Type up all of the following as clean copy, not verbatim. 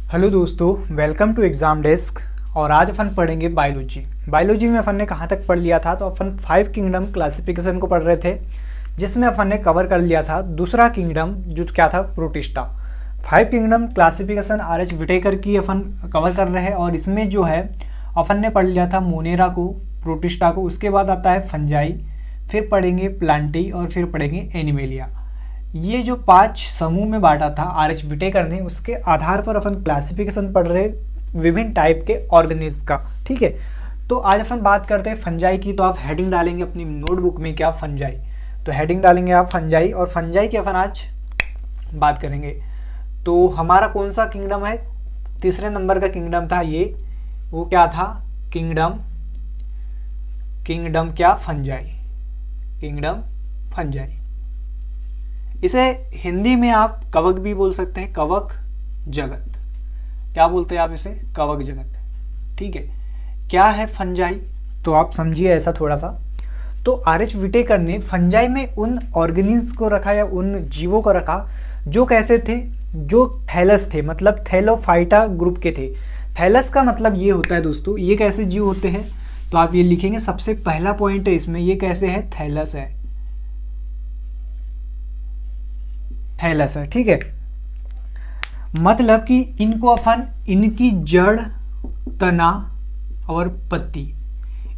Hello दोस्तों, welcome to exam desk. और आज अपन पढ़ेंगे बायोलॉजी में अपन ने कहाँ तक पढ़ लिया था। तो अपन 5 किंगडम क्लासिफिकेशन को पढ़ रहे थे, जिसमें अपन ने कवर कर लिया था दूसरा किंगडम जो क्या था, protista. 5 kingdom classification R H. Whittaker की अपन कवर कर रहे हैं। और इसमें जो है अपन ने पढ़ लिया था मोनेरा को, प्रोटिस्टा को, उसके बाद आता है फंजाई, फिर पढ़ेंगे प्लांटी और फिर पढ़ेंगे एनिमेलिया। ये जो 5 समूह में बांटा था आर.एच. विटेकर ने, उसके आधार पर अपन क्लासिफिकेशन पढ़ रहे विभिन्न टाइप के ऑर्गेनिज्म का। ठीक है, तो आज अपन बात करते हैं फंजाई की। तो आप हेडिंग डालेंगे अपनी नोटबुक में, क्या फंजाई, तो हेडिंग डालेंगे आप फंजाई। और फंजाई की अपन आज बात करेंगे। तो हमारा कौन सा किंगडम है, तीसरे नंबर का किंगडम था ये, वो क्या था, किंगडम क्या, फंजाई, किंगडम फंजाई। इसे हिंदी में आप कवक भी बोल सकते हैं, कवक जगत। क्या बोलते हैं आप इसे, कवक जगत। ठीक है, क्या है फंजाई, तो आप समझिए ऐसा थोड़ा सा। तो आर.एच. विटेकर ने फंजाई में उन ऑर्गेनिज्म को रखा या उन जीवों को रखा जो कैसे थे, जो थैलस थे, मतलब थैलोफाइटा ग्रुप के थे। थैलस का मतलब ये होता है दोस्तों, ये कैसे जीव होते हैं, तो आप ये लिखेंगे। सबसे पहला पॉइंट है इसमें, ये कैसे है, थैलस है, थैलस है। ठीक है, मतलब कि इनको अपन इनकी जड़, तना और पत्ती,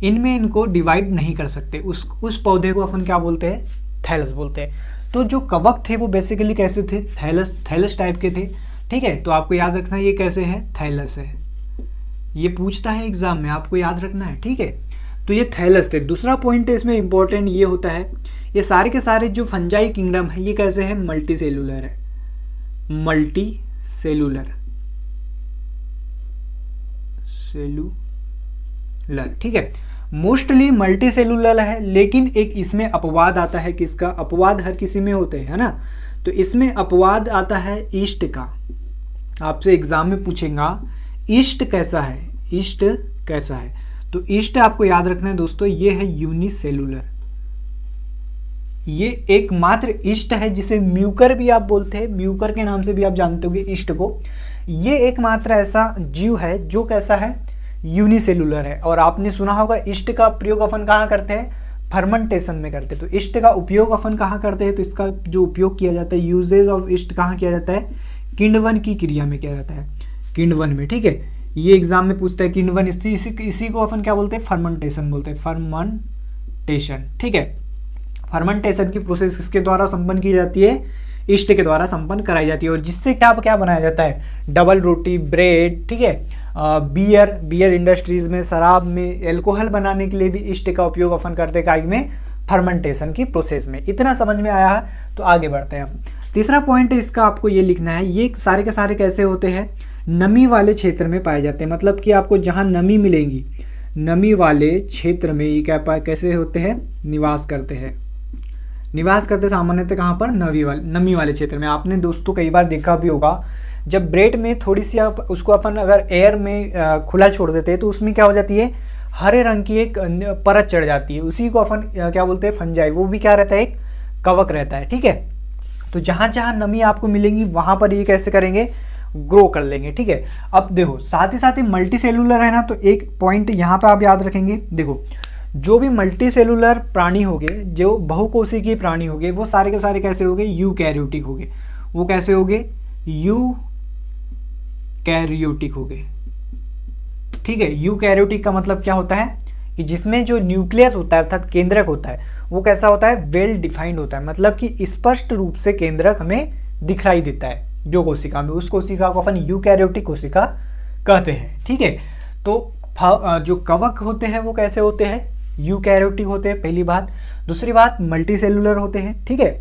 इनमें इनको डिवाइड नहीं कर सकते। उस पौधे को अपन क्या बोलते हैं, थैलस बोलते हैं। तो जो कवक थे वो बेसिकली कैसे थे, थैलस टाइप के थे। ठीक है, तो आपको याद रखना है ये कैसे है, थैलस है। ये पूछता है एग्जाम में, आपको याद रखना है। ठीक है, तो ये थैलस थे। दूसरा पॉइंट है इसमें इंपॉर्टेंट, ये होता है ये सारे के सारे जो फंजाई किंगडम है ये कैसे है, मल्टी सेलुलर है, मल्टी सेलुलर। ठीक है, मोस्टली मल्टी सेलुलर है। लेकिन एक इसमें अपवाद आता है, किसका अपवाद, हर किसी में होते हैं, है ना। तो इसमें अपवाद आता है ईस्ट का। आपसे एग्जाम में पूछेगा ईस्ट कैसा है, ईस्ट कैसा है। तो ईस्ट आपको याद रखना है दोस्तों, ये है यूनिसेलुलर। ये एकमात्र ईस्ट है जिसे म्यूकर भी आप बोलते हैं, म्यूकर के नाम से भी आप जानते होंगे ईस्ट को। ये एकमात्र ऐसा जीव है जो कैसा है, यूनिसेलुलर है। और आपने सुना होगा ईस्ट का प्रयोग अपन कहाँ करते हैं, फर्मेंटेशन में करते हैं। तो ईस्ट का उपयोग अपन कहाँ करते हैं, तो इसका जो उपयोग किया जाता है, यूजेज ऑफ ईस्ट कहाँ किया जाता है, किण्वन की क्रिया में किया जाता है, किण्वन में। ठीक है, ये एग्जाम में पूछता है किण्वन, इसी को अपन क्या बोलते हैं, फर्मेंटेशन बोलते हैं, फर्मेंटेशन। ठीक है, फर्मेंटेशन की प्रोसेस किसके द्वारा संपन्न की जाती है, ईस्ट के द्वारा संपन्न कराई जाती है। और जिससे क्या क्या बनाया जाता है, डबल रोटी, ब्रेड। ठीक है, बियर इंडस्ट्रीज में, शराब में, एल्कोहल बनाने के लिए भी ईस्ट का उपयोग अपन करते हैं, काई में, फर्मेंटेशन की प्रोसेस में। इतना समझ में आया है, तो आगे बढ़ते हैं। तीसरा पॉइंट है इसका, आपको ये लिखना है, ये सारे के सारे कैसे होते हैं, नमी वाले क्षेत्र में पाए जाते हैं। मतलब कि आपको जहाँ नमी मिलेगी, नमी वाले क्षेत्र में ये क्या कैसे होते हैं, निवास करते हैं। निवास करते सामान्यतः कहाँ पर, नमी वाले क्षेत्र में। आपने दोस्तों कई बार देखा भी होगा, जब ब्रेड में थोड़ी सी उसको अपन अगर एयर में खुला छोड़ देते हैं तो उसमें क्या हो जाती है, हरे रंग की एक परत चढ़ जाती है। उसी को अपन क्या बोलते हैं, फंजाई। वो भी क्या रहता है, एक कवक रहता है। ठीक है, तो जहाँ जहाँ नमी आपको मिलेंगी वहाँ पर ये कैसे करेंगे, ग्रो कर लेंगे। ठीक है, अब देखो साथ ही मल्टी सेलुलर है ना, तो एक पॉइंट यहाँ पर आप याद रखेंगे। देखो जो भी मल्टी सेलुलर प्राणी होंगे, जो बहुकोशिकीय प्राणी होंगे, वो सारे के सारे कैसे होंगे, यूकैरियोटिक होंगे। वो कैसे होंगे, यूकैरियोटिक होंगे। ठीक है, यूकैरियोटिक का मतलब क्या होता है कि जिसमें जो न्यूक्लियस होता है अर्थात केंद्रक होता है, वो कैसा होता है, वेल डिफाइंड होता है। मतलब कि स्पष्ट रूप से केंद्रक हमें दिखाई देता है जो कोशिका में, उस कोशिका को अपन यूकैरियोटिक कोशिका कहते हैं। ठीक है, तो जो कवक होते हैं वो कैसे होते हैं, यूकैरियोटिक होते हैं, पहली बात। दूसरी बात, मल्टी सेलुलर होते हैं। ठीक है,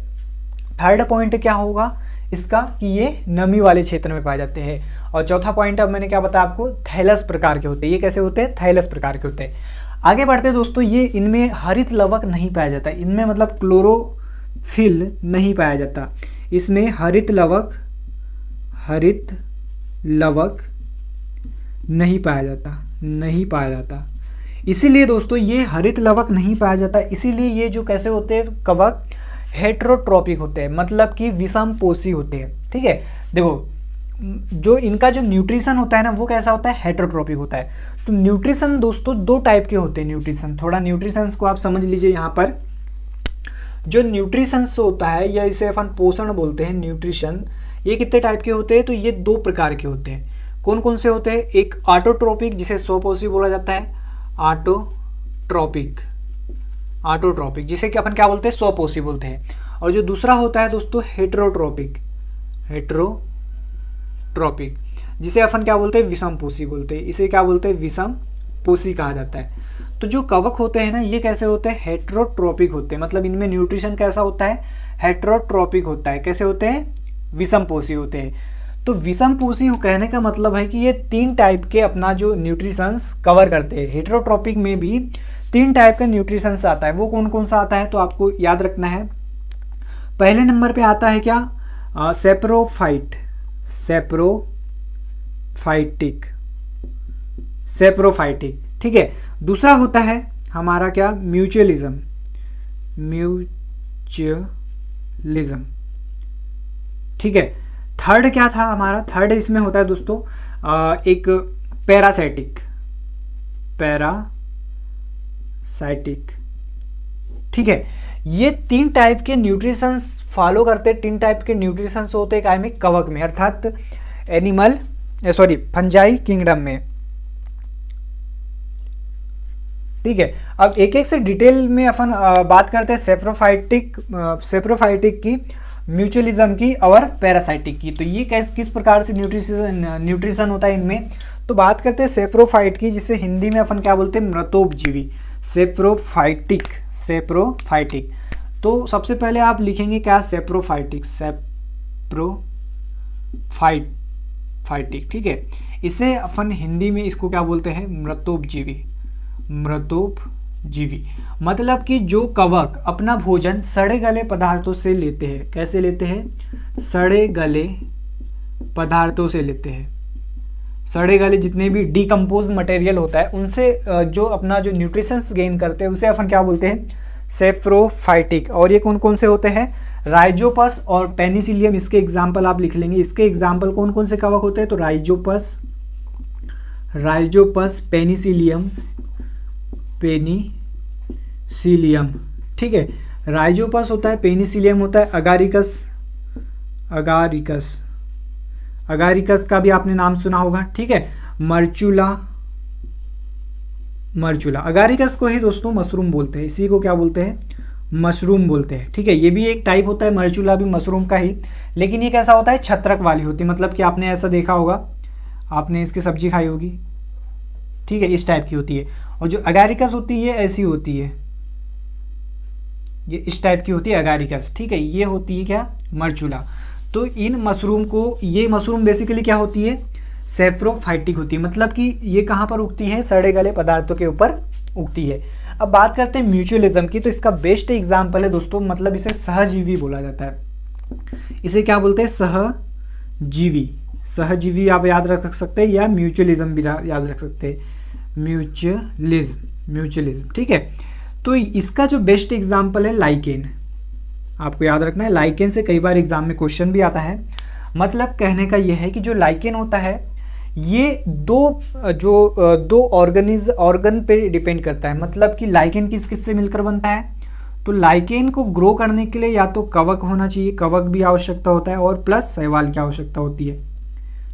थर्ड पॉइंट क्या होगा इसका, कि ये नमी वाले क्षेत्र में पाए जाते हैं। और चौथा पॉइंट, अब मैंने क्या बताया आपको, थैलस प्रकार के होते हैं। ये कैसे होते हैं, थैलस प्रकार के होते हैं। आगे बढ़ते हैं दोस्तों, ये इनमें हरित लवक नहीं पाया जाता, इनमें मतलब क्लोरोफिल नहीं पाया जाता। इसमें हरित लवक नहीं पाया जाता। इसीलिए दोस्तों ये हरित लवक नहीं पाया जाता, इसीलिए ये जो कैसे होते हैं कवक, हेट्रोट्रॉपिक होते हैं, मतलब कि विषम पोषी होते हैं। ठीक है, देखो जो इनका जो न्यूट्रिशन होता है ना वो कैसा होता है, हेटेरोट्रॉपिक होता है। तो न्यूट्रिशन दोस्तों दो टाइप के होते हैं। न्यूट्रिशन, थोड़ा न्यूट्रिशंस को आप समझ लीजिए। यहाँ पर जो न्यूट्रिशंस होता है या इसे अपन पोषण बोलते हैं, न्यूट्रिशन, ये कितने टाइप के होते हैं, तो ये दो प्रकार के होते हैं। कौन कौन से होते हैं, एक ऑटोट्रोपिक जिसे स्वपोषी बोला जाता है, ऑटोट्रोपिक, ऑटोट्रोपिक जिसे कि अपन क्या बोलते हैं, स्वपोषी बोलते हैं। और जो दूसरा होता है दोस्तों हेटेरोट्रोपिक, हेटेरोट्रोपिक जिसे अपन क्या बोलते हैं, विषमपोषी बोलते हैं। इसे क्या बोलते हैं, विषमपोषी कहा जाता है। तो जो कवक होते हैं ना ये कैसे होते हैं, हेटेरोट्रोपिक होते हैं, मतलब इनमें न्यूट्रिशन कैसा होता है, हेटेरोट्रोपिक होता है। कैसे होते हैं, विषमपोषी होते हैं। तो विषमपोषी कहने का मतलब है कि ये तीन टाइप के अपना जो न्यूट्रिशंस कवर करते हैं। हेटेरोट्रोपिक में भी तीन टाइप का न्यूट्रिशंस आता है। वो कौन कौन सा आता है, तो आपको याद रखना है। पहले नंबर पे आता है क्या, सेप्रोफाइट, सेप्रोफाइटिक, सेप्रोफाइटिक, ठीक है। दूसरा होता है हमारा क्या, म्यूचुअलिज्म, म्यूचुअलिज्म, ठीक है। थर्ड क्या था हमारा, थर्ड इसमें होता है दोस्तों एक पैरासाइटिक, पैरासाइटिक, ठीक है। ये तीन टाइप के न्यूट्रिशंस फॉलो करते हैं, तीन टाइप के न्यूट्रिशंस होते हैं काय में, कवक में, अर्थात एनिमल सॉरी फंजाई किंगडम में, ठीक है। अब एक एक से डिटेल में अपन बात करते हैं सेप्रोफाइटिक, सेप्रोफाइटिक की, म्यूचुअलिज्म की और पैरासाइटिक की। तो ये किस प्रकार से न्यूट्रिशन होता है इनमें, तो बात करते हैं सेप्रोफाइट की, जिसे हिंदी में अपन क्या बोलते हैं, मृतोपजीवी, सेप्रोफाइटिक, सेप्रोफाइटिक। तो सबसे पहले आप लिखेंगे क्या, सेप्रोफाइटिक, सेप्रोफाइटिक, ठीक है। इसे अपन हिंदी में इसको क्या बोलते हैं, मृतोपजीवी, मृतोपजीवी। मतलब कि जो कवक अपना भोजन सड़े गले पदार्थों से लेते हैं। कैसे लेते हैं, सड़े गले पदार्थों से लेते हैं। सड़े गले जितने भी डिकम्पोज मटेरियल होता है उनसे जो अपना जो न्यूट्रिशंस गेन करते हैं उसे अपन क्या बोलते हैं, सेप्रोफाइटिक। और ये कौन कौन से होते हैं, राइजोपस और पेनिसिलियम, इसके एग्जाम्पल आप लिख लेंगे। इसके एग्जाम्पल कौन कौन से कवक होते हैं, तो राइजोपस, राइजोपस, पेनिसिलियम, पेनिसिलियम, ठीक है। राइजोपस होता है, पेनिसिलियम होता है, अगारिकस, अगारिकस, अगारिकस का भी आपने नाम सुना होगा, ठीक है। मर्चुला, मर्चुला, अगारिकस को ही दोस्तों मशरूम बोलते हैं। इसी को क्या बोलते हैं, मशरूम बोलते हैं, ठीक है। ये भी एक टाइप होता है, मर्चुला भी मशरूम का ही, लेकिन ये कैसा होता है, छत्रक वाली होती है। मतलब कि आपने ऐसा देखा होगा, आपने इसकी सब्जी खाई होगी, ठीक है, इस टाइप की होती है। और जो अगारिकस होती है ऐसी होती है, ये इस टाइप की होती है अगारिकस, ठीक है। ये होती है क्या, मर्चुला। तो इन मशरूम को, ये मशरूम बेसिकली क्या होती है, सेप्रोफाइटिक होती है। मतलब कि ये कहाँ पर उगती है, सड़े गले पदार्थों के ऊपर उगती है। अब बात करते हैं म्यूचुअलिज्म की, तो इसका बेस्ट एग्जाम्पल है दोस्तों, मतलब इसे सहजीवी बोला जाता है। इसे क्या बोलते हैं, सहजीवी, सहजीवी आप याद रख सकते हैं, या म्यूचुअलिज्म भी याद रख सकते हैं, म्यूचुअलिज्म, म्यूचुअलिज्म, ठीक है। तो इसका जो बेस्ट एग्जाम्पल है लाइकेन, आपको याद रखना है, लाइकेन से कई बार एग्जाम में क्वेश्चन भी आता है। मतलब कहने का यह है कि जो लाइकेन होता है ये दो ऑर्गन पे डिपेंड करता है। मतलब कि लाइकेन किस किस से मिलकर बनता है, तो लाइकेन को ग्रो करने के लिए या तो कवक होना चाहिए, कवक भी आवश्यकता होता है, और प्लस शैवाल की आवश्यकता होती है,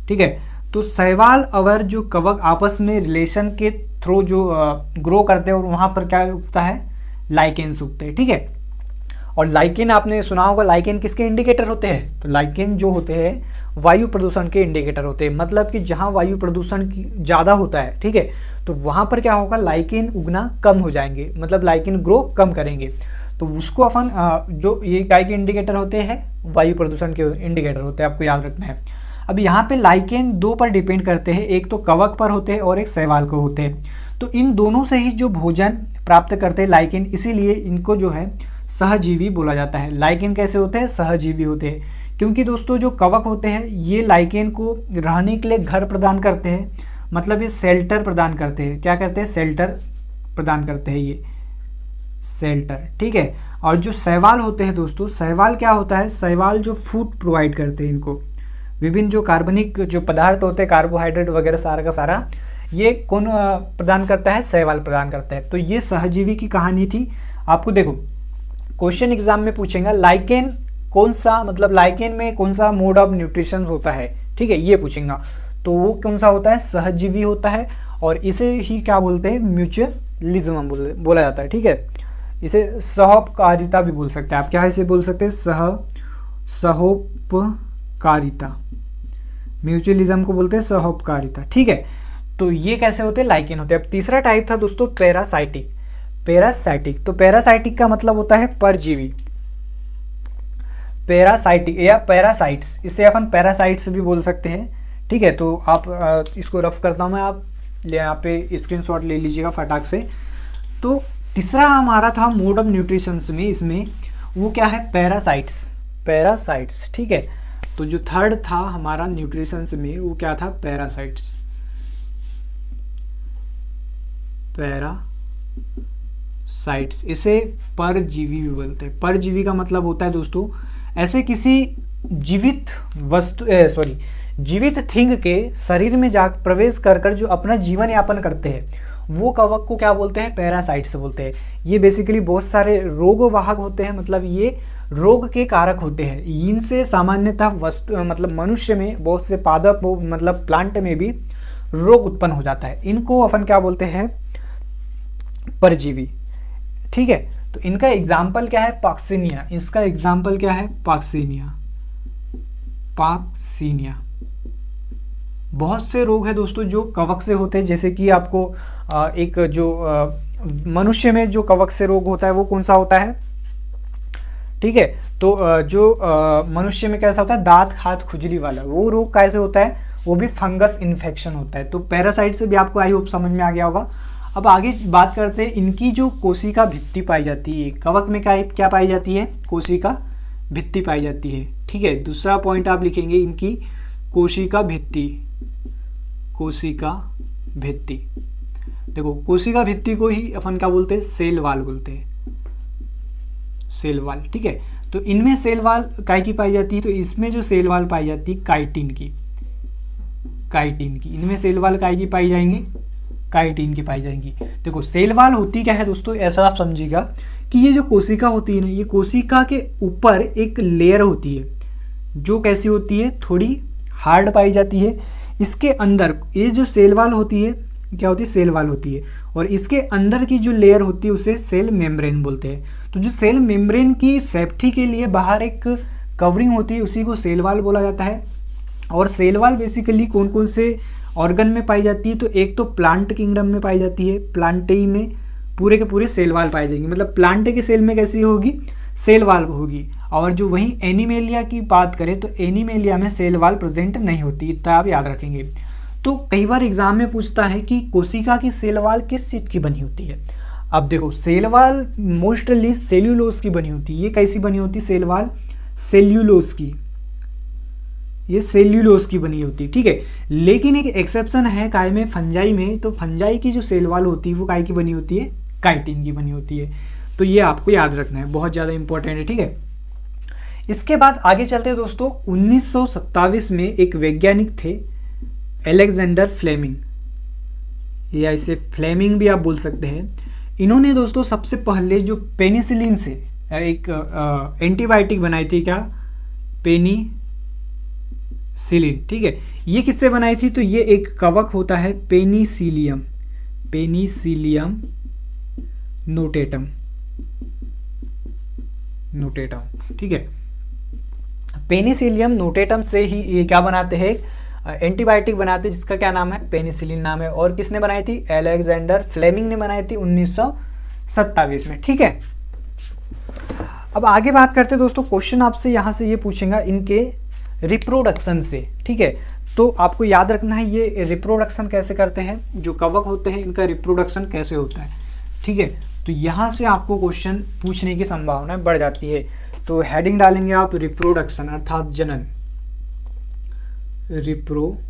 ठीक है। तो शैवाल और जो कवक आपस में रिलेशन के थ्रू जो ग्रो करते हैं, और वहाँ पर क्या उगता है, लाइकेन्स उगते हैं, ठीक है। और लाइकेन आपने सुना होगा, लाइकेन किसके इंडिकेटर होते हैं, तो लाइकेन जो होते हैं वायु प्रदूषण के इंडिकेटर होते हैं। मतलब कि जहाँ वायु प्रदूषण ज़्यादा होता है, ठीक है, तो वहाँ पर क्या होगा, लाइकेन उगना कम हो जाएंगे, मतलब लाइकेन ग्रो कम करेंगे। तो उसको अपन जो ये काय के इंडिकेटर होते हैं, वायु प्रदूषण के इंडिकेटर होते हैं, आपको याद रखना है। अब यहाँ पे लाइकेन दो पर डिपेंड करते हैं, एक तो कवक पर होते हैं और एक शैवाल को होते हैं। तो इन दोनों से ही जो भोजन प्राप्त करते हैं लाइकेन, इसीलिए इनको जो है सहजीवी बोला जाता है। लाइकेन कैसे होते हैं, सहजीवी होते हैं, क्योंकि दोस्तों जो कवक होते हैं ये लाइकेन को रहने के लिए घर प्रदान करते हैं। मतलब ये शेल्टर प्रदान करते हैं, क्या करते हैं, शेल्टर प्रदान करते हैं, ये शेल्टर, ठीक है। और जो शैवाल होते हैं दोस्तों, शैवाल क्या होता है, शैवाल जो फूड प्रोवाइड करते हैं इनको, विभिन्न जो कार्बनिक जो पदार्थ होते हैं, कार्बोहाइड्रेट वगैरह सारा का सारा, ये कौन प्रदान करता है? शैवाल प्रदान करता है। तो ये सहजीवी की कहानी थी। आपको देखो क्वेश्चन एग्जाम में पूछेगा लाइकेन कौन सा, मतलब लाइकेन में कौन सा मोड ऑफ न्यूट्रिशन होता है, ठीक है, ये पूछेगा। तो वो कौन सा होता है? सहजीवी होता है, और इसे ही क्या बोलते हैं? म्यूचुअलिज्म बोला जाता है, ठीक है। इसे सहोपकारिता भी बोल सकते हैं आप। क्या इसे बोल सकते हैं? सहोपकारिता। म्यूचुअलिज्म को बोलते हैं सहोपकारिता, ठीक है। तो ये कैसे होते हैं? लाइकेन होते हैं। अब तीसरा टाइप था दोस्तों पैरासाइटिक। पैरासाइटिक, तो पैरासाइटिक का मतलब होता है परजीवी। पैरासाइटिक या पैरासाइट्स, इसे अपन पैरासाइट्स भी बोल सकते हैं, ठीक है। तो आप इसको रफ करता हूँ मैं, आप यहाँ पे स्क्रीनशॉट ले लीजिएगा फटाक से। तो तीसरा हमारा था मोड ऑफ न्यूट्रिशन में, इसमें वो क्या है? पैरासाइट्स। पैरासाइट्स, ठीक है। तो जो थर्ड था हमारा न्यूट्रिशन में वो क्या था? पैरासाइट्स। पैरासाइट्स, इसे परजीवी भी बोलते हैं। परजीवी का मतलब होता है दोस्तों ऐसे किसी जीवित वस्तु जीवित थिंग के शरीर में जा प्रवेश कर जो अपना जीवन यापन करते हैं, वो कवक को क्या बोलते हैं? पैरासाइट्स बोलते हैं। ये बेसिकली बहुत सारे रोगवाहक होते हैं, मतलब ये रोग के कारक होते हैं। इनसे सामान्यतः वस्तु मतलब मनुष्य में बहुत से पादप मतलब प्लांट में भी रोग उत्पन्न हो जाता है। इनको अपन क्या बोलते हैं? परजीवी, ठीक है। तो इनका एग्जाम्पल क्या है? पॉक्सीनिया। इसका एग्जाम्पल क्या है? पॉक्सीनिया। पॉक्सीनिया। बहुत से रोग है दोस्तों जो कवक से होते हैं, जैसे कि आपको एक जो मनुष्य में जो कवक से रोग होता है वो कौन सा होता है, ठीक है। तो जो मनुष्य में कैसा होता है? दांत हाथ खुजली वाला, वो रोग कैसे होता है? वो भी फंगस इन्फेक्शन होता है। तो पैरासाइट से भी आपको आई होप समझ में आ गया होगा। अब आगे बात करते हैं, इनकी जो कोशिका भित्ति पाई जाती है, कवक में क्या पाई जाती है? कोशिका भित्ति पाई जाती है, ठीक है। दूसरा पॉइंट आप लिखेंगे इनकी कोशिका भित्ति। कोशिका भित्ति, देखो कोशिका भित्ति को ही अपन क्या बोलते हैं? सेल वाल बोलते हैं। सेल वाल, ठीक है। तो इनमें सेल वाल काय की पाई जाती है? तो इसमें जो सेल वाल पाई जाती है काइटिन की। काइटिन की, इनमें सेल वाल काय की पाई जाएंगी? काइटिन की पाई जाएंगी। देखो सेल वाल होती क्या है दोस्तों, ऐसा आप समझिएगा कि ये जो कोशिका होती है ना, ये कोशिका के ऊपर एक लेयर होती है जो कैसी होती है? थोड़ी हार्ड पाई जाती है। इसके अंदर ये जो सेल वाल होती है क्या होती है? सेल वाल होती है। और इसके अंदर की जो लेयर होती है उसे सेल मेम्ब्रेन बोलते हैं। तो जो सेल मेम्ब्रेन की सेफ्टी के लिए बाहर एक कवरिंग होती है, उसी को सेल वाल बोला जाता है। और सेल वाल बेसिकली कौन कौन से ऑर्गन में पाई जाती है? तो एक तो प्लांट किंगडम में पाई जाती है, प्लांटेई में पूरे के पूरे सेल वाल पाई जाएंगे। मतलब प्लांट के सेल में कैसी होगी? सेल वाल होगी। और जो वहीं एनिमेलिया की बात करें तो एनिमेलिया में सेल वाल प्रेजेंट नहीं होती, इतना आप याद रखेंगे। तो कई बार एग्जाम में पूछता है कि कोशिका की सेल वाल किस चीज़ की बनी होती है। अब देखो सेल वाल मोस्टली सेल्यूलोज की बनी होती है। ये कैसी बनी होती है? सेल वाल सेल्यूलोज की, ये सेल्यूलोज की बनी होती है, ठीक है। लेकिन एक एक्सेप्शन है काय में? फंजाई में। तो फंजाई की जो सेल वाल होती है वो काय की बनी होती है? काइटिन की बनी होती है। तो ये आपको याद रखना है, बहुत ज़्यादा इंपॉर्टेंट है, ठीक है। इसके बाद आगे चलते हैं दोस्तों। 1927 में एक वैज्ञानिक थे अलेक्जेंडर फ्लेमिंग, या इसे फ्लेमिंग भी आप बोल सकते हैं। इन्होंने दोस्तों सबसे पहले जो पेनिसिलिन से एक एंटीबायोटिक बनाई थी, क्या? पेनिसिलिन, ठीक है। ये किससे बनाई थी? तो ये एक कवक होता है पेनिसिलियम, पेनिसिलियम नोटेटम, नोटेटम, ठीक है। पेनिसिलियम नोटेटम से ही ये क्या बनाते हैं? एंटीबायोटिक बनाते हैं जिसका क्या नाम है? पेनिसिलिन नाम है। और किसने बनाई थी? अलेक्जेंडर फ्लेमिंग ने बनाई थी 1927 में, ठीक है। अब आगे बात करते हैं दोस्तों। क्वेश्चन आपसे यहाँ से ये पूछेगा इनके रिप्रोडक्शन से, ठीक है। तो आपको याद रखना है ये रिप्रोडक्शन कैसे करते हैं, जो कवक होते हैं इनका रिप्रोडक्शन कैसे होता है, ठीक है। तो यहाँ से आपको क्वेश्चन पूछने की संभावना बढ़ जाती है। तो हेडिंग डालेंगे आप रिप्रोडक्शन अर्थात जनन, रिप्रोडक्शन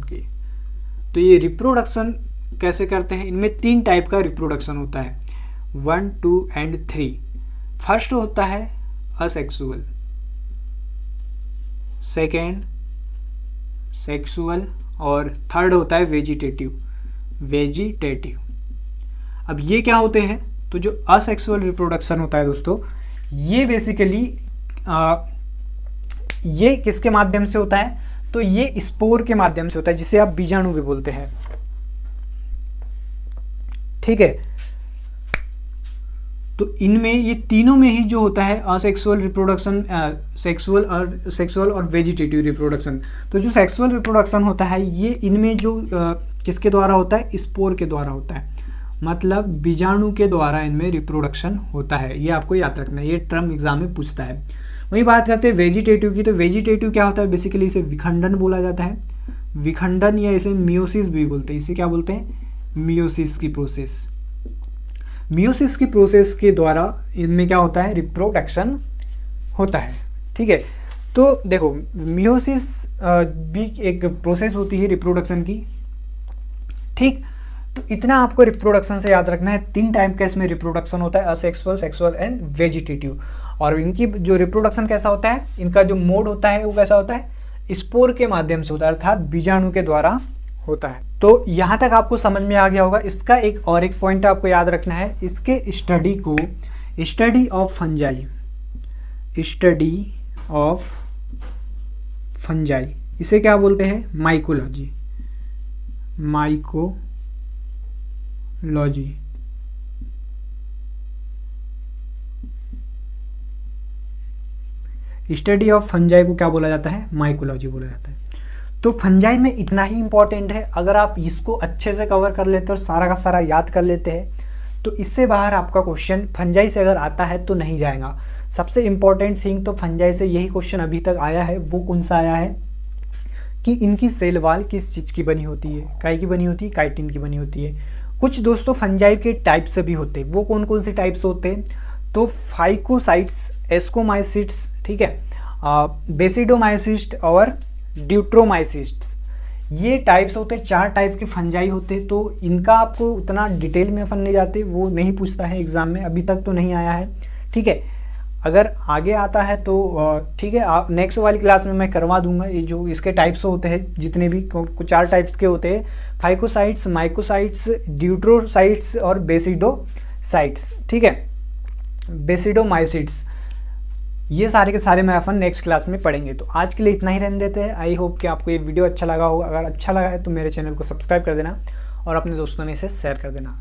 की। तो ये रिप्रोडक्शन कैसे करते हैं? इनमें 3 टाइप का रिप्रोडक्शन होता है, 1, 2 एंड 3। फर्स्ट होता है असेक्सुअल, सेकेंड सेक्सुअल और थर्ड होता है वेजिटेटिव। अब ये क्या होते हैं, तो जो असेक्सुअल रिप्रोडक्शन होता है दोस्तों, ये बेसिकली ये किसके माध्यम से होता है, तो ये स्पोर के माध्यम से होता है, जिसे आप बीजाणु भी बोलते हैं। ठीक है, तो इनमें ये तीनों में ही जो होता है असेक्सुअल रिप्रोडक्शन, सेक्सुअल और वेजिटेटिव रिप्रोडक्शन। तो जो सेक्सुअल रिप्रोडक्शन होता है ये इनमें जो किसके द्वारा होता है, स्पोर के द्वारा होता है, मतलब बीजाणु के द्वारा इनमें रिप्रोडक्शन होता है। ये आपको याद रखना है, ये टर्म एग्जाम में पूछता है। वही बात करते हैं वेजिटेटिव की, तो वेजिटेटिव क्या होता है, बेसिकली इसे विखंडन बोला जाता है, विखंडन या इसे मियोसिस भी बोलते हैं। इसे क्या बोलते हैं, मियोसिस की प्रोसेस। मियोसिस की प्रोसेस के द्वारा इनमें क्या होता है, रिप्रोडक्शन होता है। ठीक है, तो देखो मियोसिस भी एक प्रोसेस होती है रिप्रोडक्शन की। ठीक, तो इतना आपको रिप्रोडक्शन से याद रखना है। 3 टाइप का इसमें रिप्रोडक्शन होता है, असेक्सुअल, सेक्सुअल एंड वेजिटेटिव। और इनकी जो रिप्रोडक्शन कैसा होता है, इनका जो मोड होता है वो कैसा होता है, स्पोर के माध्यम से होता है, अर्थात बीजाणु के द्वारा होता है। तो यहाँ तक आपको समझ में आ गया होगा। इसका एक और एक पॉइंट आपको याद रखना है, इसके स्टडी को study of fungi, study of fungi, इसे क्या बोलते हैं, mycology, mycology. Study of fungi को क्या बोला जाता है, माइकोलॉजी बोला जाता है। तो फंजाई में इतना ही इंपॉर्टेंट है, अगर आप इसको अच्छे से कवर कर लेते हो, सारा का सारा याद कर लेते हैं, तो इससे बाहर आपका क्वेश्चन फंजाई से अगर आता है तो नहीं जाएगा। सबसे इंपॉर्टेंट थिंग तो फंजाई से यही क्वेश्चन अभी तक आया है, वो कौन सा आया है कि इनकी सेल वॉल किस चीज़ की बनी होती है, काय की बनी होती है, काइटिन की बनी होती है। कुछ दोस्तों फंजाई के टाइप्स भी होते हैं, वो कौन कौन से टाइप्स होते हैं, तो फाइकोसाइट्स, एस्कोमाइसिट्स, ठीक है, बेसिडोमाइसिस्ट और ड्यूट्रोमाइसिस्ट्स, ये टाइप्स होते हैं। 4 टाइप के फंजाई होते हैं। तो इनका आपको उतना डिटेल में अपन नहीं जाते, वो नहीं पूछता है एग्जाम में, अभी तक तो नहीं आया है। ठीक है, अगर आगे आता है तो ठीक है, आप नेक्स्ट वाली क्लास में मैं करवा दूंगा। ये जो इसके टाइप्स होते हैं जितने भी 4 टाइप्स के होते हैं, फाइकोसाइट्स, माइकोसाइट्स, ड्यूट्रोसाइट्स और बेसिडोसाइट्स। ठीक है, बेसिडोमाइसिट्स, ये सारे के सारे मैं अपन नेक्स्ट क्लास में पढ़ेंगे। तो आज के लिए इतना ही रहने देते हैं। आई होप कि आपको ये वीडियो अच्छा लगा होगा। अगर अच्छा लगा है तो मेरे चैनल को सब्सक्राइब कर देना और अपने दोस्तों में इसे शेयर कर देना।